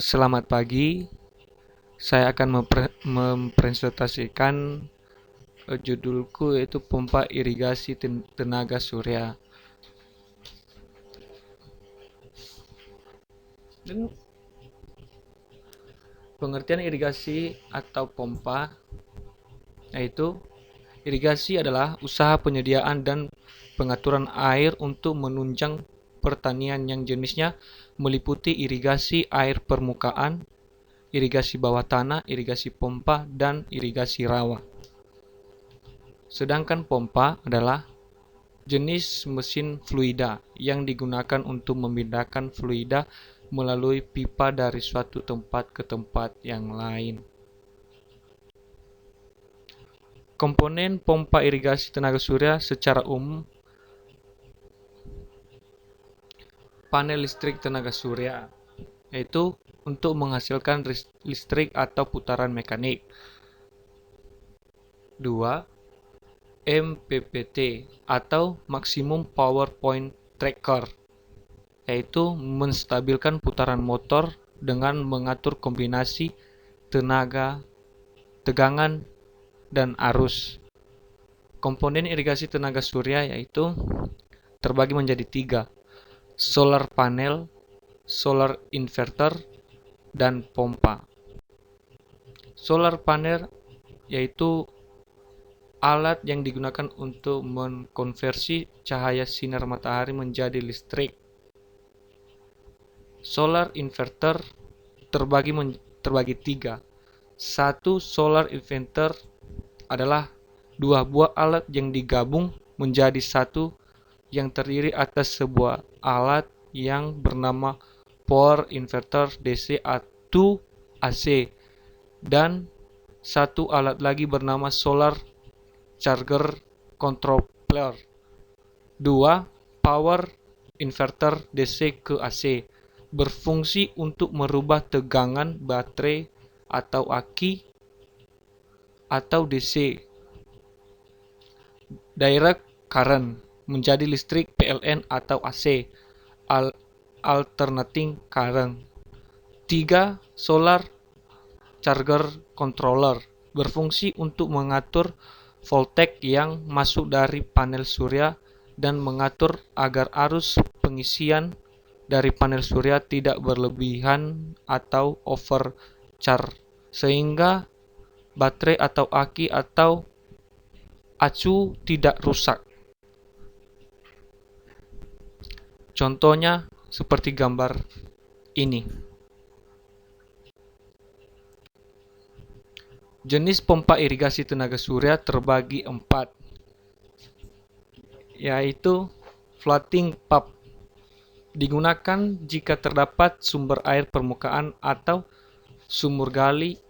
Selamat pagi, saya akan mempresentasikan judulku yaitu pompa irigasi tenaga surya. Dan pengertian irigasi atau pompa yaitu irigasi adalah usaha penyediaan dan pengaturan air untuk menunjang pertanian yang jenisnya meliputi irigasi air permukaan, irigasi bawah tanah, irigasi pompa, dan irigasi rawa. Sedangkan pompa adalah jenis mesin fluida yang digunakan untuk memindahkan fluida melalui pipa dari suatu tempat ke tempat yang lain. Komponen pompa irigasi tenaga surya secara umum: panel listrik tenaga surya, yaitu untuk menghasilkan listrik atau putaran mekanik. 2. MPPT atau Maximum Power Point Tracker, yaitu menstabilkan putaran motor dengan mengatur kombinasi tenaga, tegangan, dan arus. Komponen irigasi tenaga surya yaitu terbagi menjadi 3: solar panel, solar inverter, dan pompa. Solar panel yaitu alat yang digunakan untuk mengkonversi cahaya sinar matahari menjadi listrik. Solar inverter terbagi 3. Satu solar inverter adalah 2 buah alat yang digabung menjadi satu yang terdiri atas sebuah alat yang bernama power inverter DC atau AC dan satu alat lagi bernama solar charger controller. 2. Power inverter DC ke AC berfungsi untuk merubah tegangan baterai atau aki atau DC direct current menjadi listrik PLN atau AC alternating current. 3. Solar charger controller berfungsi untuk mengatur voltage yang masuk dari panel surya dan mengatur agar arus pengisian dari panel surya tidak berlebihan atau overcharge sehingga baterai atau aki atau acu tidak rusak. Contohnya seperti gambar ini. Jenis pompa irigasi tenaga surya terbagi 4, yaitu floating pump, digunakan jika terdapat sumber air permukaan atau sumur gali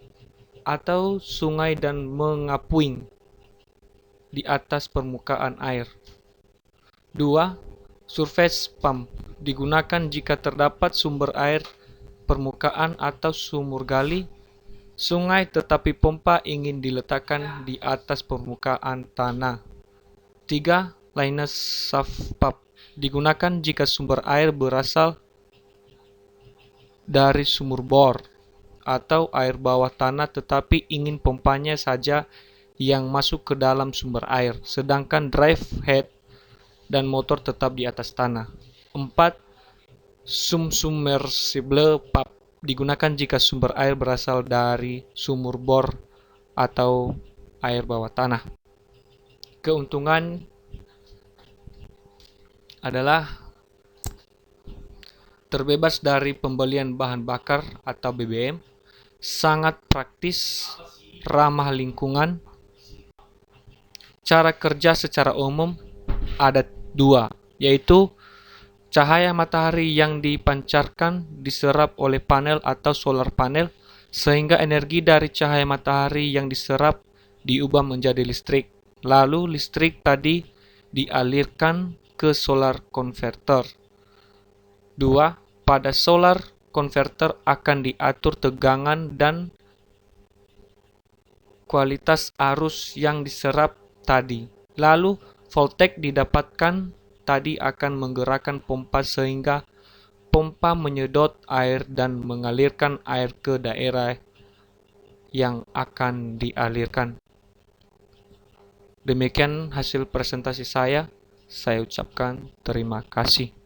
atau sungai dan mengapuing di atas permukaan air. 2. Surface pump, digunakan jika terdapat sumber air permukaan atau sumur gali, sungai tetapi pompa ingin diletakkan di atas permukaan tanah. 3. Linear shaft pump, digunakan jika sumber air berasal dari sumur bor atau air bawah tanah tetapi ingin pompanya saja yang masuk ke dalam sumber air, sedangkan drive head dan motor tetap di atas tanah. 4. Submersible pump, digunakan jika sumber air berasal dari sumur bor atau air bawah tanah. Keuntungan adalah terbebas dari pembelian bahan bakar atau BBM, sangat praktis, ramah lingkungan. Cara kerja secara umum ada 2, yaitu cahaya matahari yang dipancarkan diserap oleh panel atau solar panel sehingga energi dari cahaya matahari yang diserap diubah menjadi listrik. Lalu listrik tadi dialirkan ke solar converter. 2. Pada solar converter akan diatur tegangan dan kualitas arus yang diserap tadi. Lalu voltage didapatkan tadi akan menggerakkan pompa sehingga pompa menyedot air dan mengalirkan air ke daerah yang akan dialirkan. Demikian hasil presentasi saya. Saya ucapkan terima kasih.